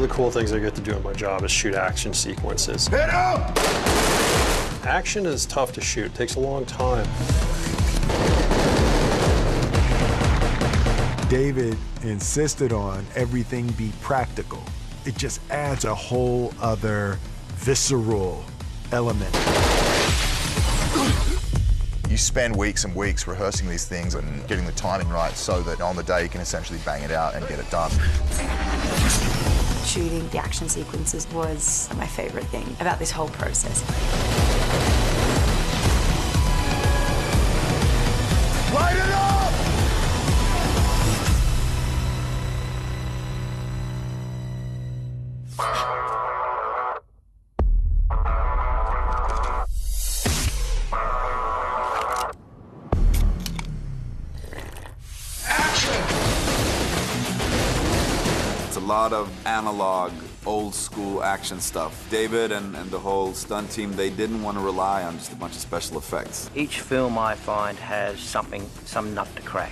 of the cool things I get to do in my job is shoot action sequences. Hit up! Action is tough to shoot. It takes a long time. David insisted on everything be practical. It just adds a whole other visceral element. You spend weeks and weeks rehearsing these things and getting the timing right so that on the day you can essentially bang it out and get it done. Shooting the action sequences was my favorite thing about this whole process. Light it up! A lot of analog, old school action stuff. David and the whole stunt team, they didn't want to rely on just a bunch of special effects. Each film I find has some nut to crack.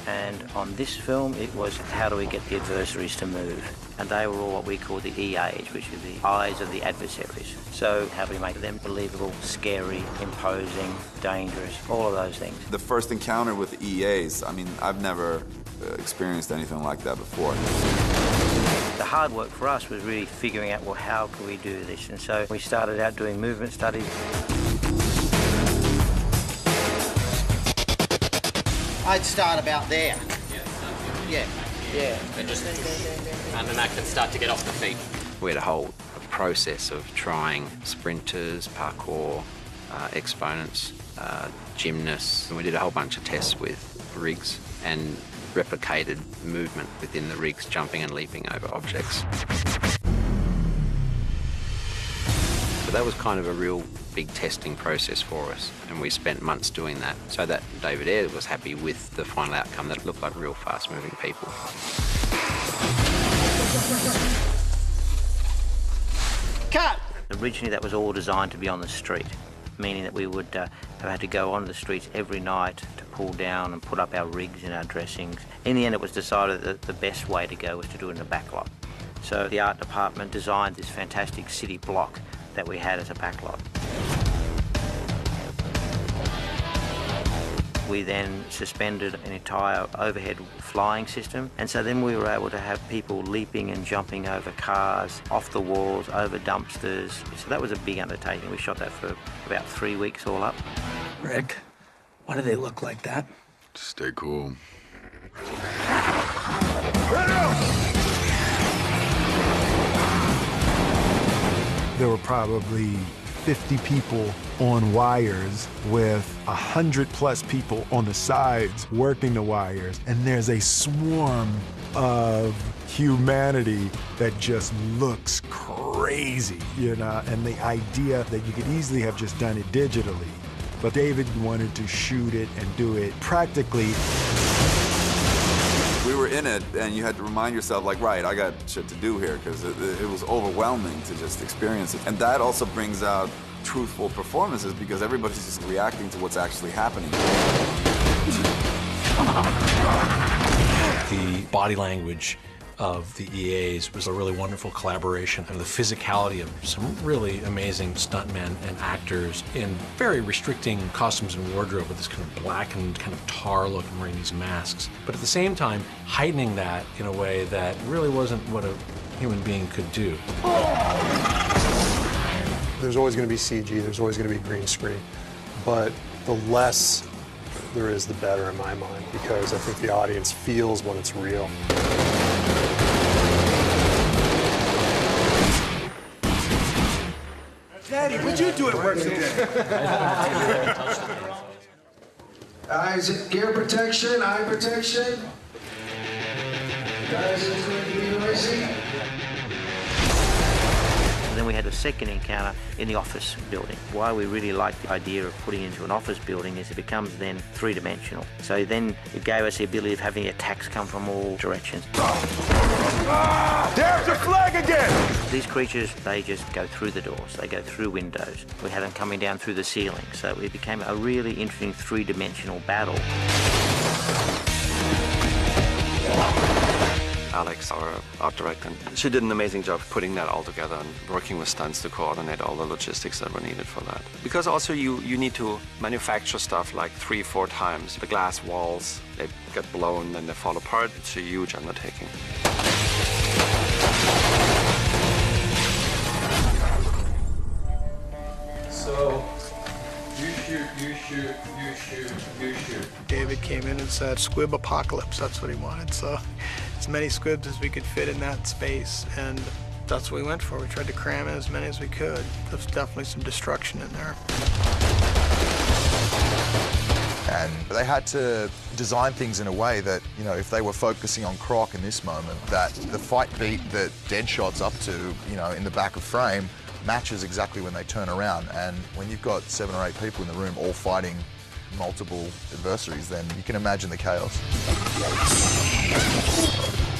And on this film, it was how do we get the adversaries to move? And they were all what we call the EAs, which are the eyes of the adversaries. So how do we make them believable, scary, imposing, dangerous, all of those things. The first encounter with the EAs, I mean, I've never experienced anything like that before. The hard work for us was really figuring out, well, how can we do this? And so we started out doing movement studies. I'd start about there. Yeah. And then that can start to get off the feet. We had a whole process of trying sprinters, parkour, exponents, gymnasts. And we did a whole bunch of tests with rigs and replicated movement within the rigs, jumping and leaping over objects. So that was kind of a real big testing process for us, and we spent months doing that so that David Ayer was happy with the final outcome that looked like real fast-moving people. Cut! Originally that was all designed to be on the street, meaning that we would have had to go on the streets every night to pull down and put up our rigs and our dressings. In the end, it was decided that the best way to go was to do it in the back lot. So the art department designed this fantastic city block that we had as a back lot. We then suspended an entire overhead flying system, and so then we were able to have people leaping and jumping over cars, off the walls, over dumpsters. So that was a big undertaking. We shot that for about 3 weeks all up. Rick, why do they look like that? Stay cool. There were probably 50 people on wires with 100+ people on the sides working the wires, and there's a swarm of humanity that just looks crazy, you know, and the idea that you could easily have just done it digitally, but David wanted to shoot it and do it practically. We were in it, and you had to remind yourself, like, right, I got shit to do here, because it was overwhelming to just experience it. And that also brings out truthful performances, because everybody's just reacting to what's actually happening. The body language of the EAs was a really wonderful collaboration, and the physicality of some really amazing stuntmen and actors in very restricting costumes and wardrobe with this kind of blackened, kind of tar look and wearing these masks. But at the same time, heightening that in a way that really wasn't what a human being could do. There's always going to be CG, there's always going to be green screen, but the less there is, the better in my mind, because I think the audience feels when it's real. Daddy, what'd you do at work today? Eyes, ear protection, eye protection. Guys, it's going to be noisy. And then we had a second encounter in the office building. Why we really liked the idea of putting it into an office building is it becomes then three-dimensional. So then it gave us the ability of having attacks come from all directions. There's your flag again! These creatures, they just go through the doors, they go through windows. We had them coming down through the ceiling, so it became a really interesting three-dimensional battle. Alex, our art director. She did an amazing job putting that all together and working with stunts to coordinate all the logistics that were needed for that. Because also you need to manufacture stuff like 3-4 times. The glass walls, they get blown and they fall apart. It's a huge undertaking. So, you shoot, you shoot, you shoot, you shoot. David came in and said, squib apocalypse, that's what he wanted. So, as many squibs as we could fit in that space, and that's what we went for. We tried to cram in as many as we could. There's definitely some destruction in there. And they had to design things in a way that, you know, if they were focusing on Croc in this moment, that the fight beat that Deadshot's up to, you know, in the back of frame, matches exactly when they turn around. And when you've got 7 or 8 people in the room all fighting multiple adversaries, then you can imagine the chaos.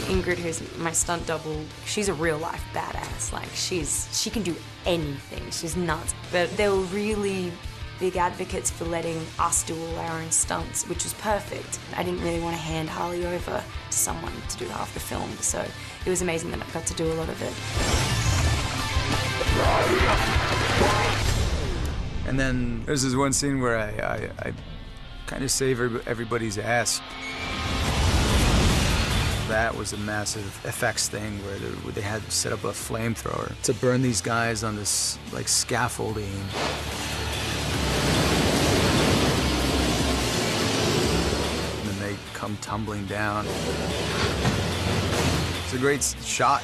Ingrid, who's my stunt double, she's a real-life badass. Like, she can do anything. She's nuts. But they were really big advocates for letting us do all our own stunts, which was perfect. I didn't really want to hand Harley over to someone to do half the film, so it was amazing that I got to do a lot of it. And then there's this one scene where I kind of save everybody's ass. That was a massive effects thing where they had set up a flamethrower to burn these guys on this like scaffolding. And then they come tumbling down. It's a great shot.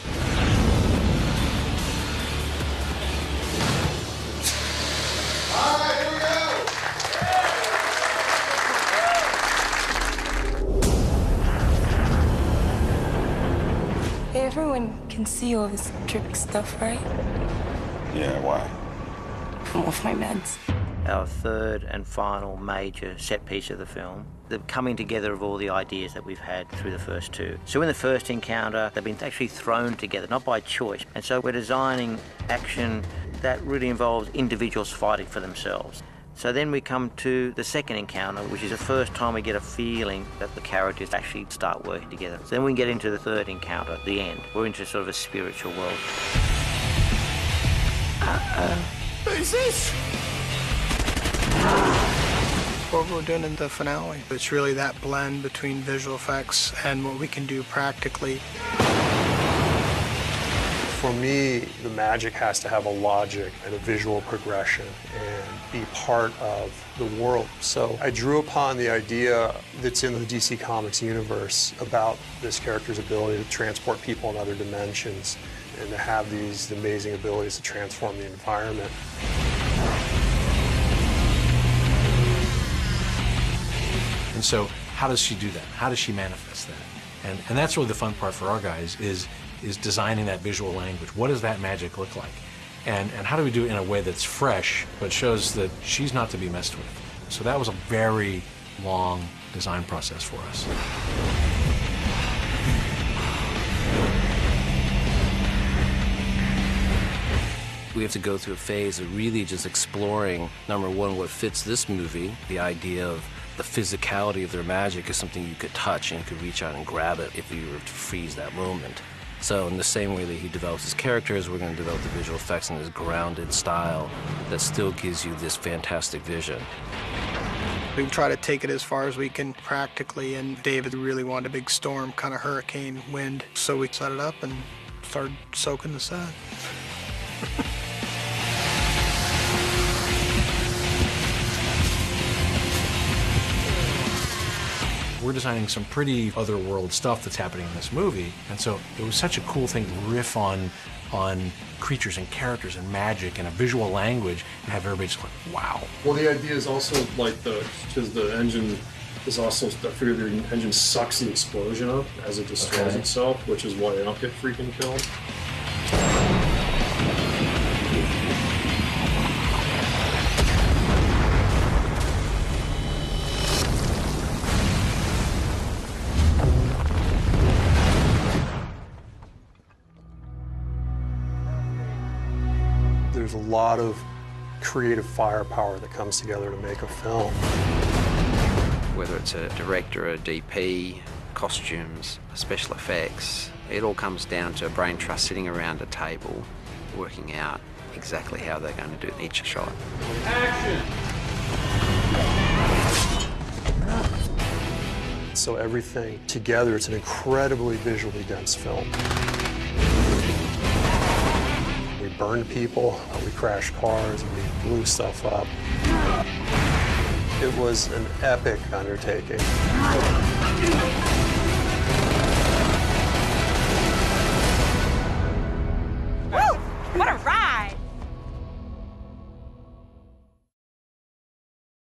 Everyone can see all this trick stuff, right? Yeah, why? I'm off my meds. Our third and final major set piece of the film, the coming together of all the ideas that we've had through the first two. So in the first encounter, they've been actually thrown together, not by choice. And so we're designing action that really involves individuals fighting for themselves. So then we come to the second encounter, which is the first time we get a feeling that the characters actually start working together. So then we get into the third encounter, the end. We're into sort of a spiritual world. Who's this? What we're doing in the finale, it's really that blend between visual effects and what we can do practically. For me, the magic has to have a logic and a visual progression and be part of the world. So I drew upon the idea that's in the DC Comics universe about this character's ability to transport people in other dimensions and to have these amazing abilities to transform the environment. And so how does she do that? How does she manifest that? And that's really the fun part for our guys is designing that visual language. What does that magic look like? And how do we do it in a way that's fresh, but shows that she's not to be messed with? So that was a very long design process for us. We have to go through a phase of really just exploring, number one, what fits this movie, the idea of the physicality of their magic is something you could touch and you could reach out and grab it if you were to freeze that moment. So in the same way that he develops his characters, we're going to develop the visual effects in this grounded style that still gives you this fantastic vision. We try to take it as far as we can practically, and David really wanted a big storm, kind of hurricane wind, so we set it up and started soaking the set. We're designing some pretty otherworld stuff that's happening in this movie, and so it was such a cool thing to riff on creatures and characters and magic and a visual language and have everybody just like, wow. Well, the idea is also like because the engine is also, I figure the engine sucks the explosion up as it destroys itself, which is why I don't get freaking killed. There's a lot of creative firepower that comes together to make a film. Whether it's a director, a DP, costumes, special effects. It all comes down to a brain trust sitting around a table, working out exactly how they're going to do each shot. So everything together, it's an incredibly visually dense film. We burned people, we crashed cars, we blew stuff up. It was an epic undertaking.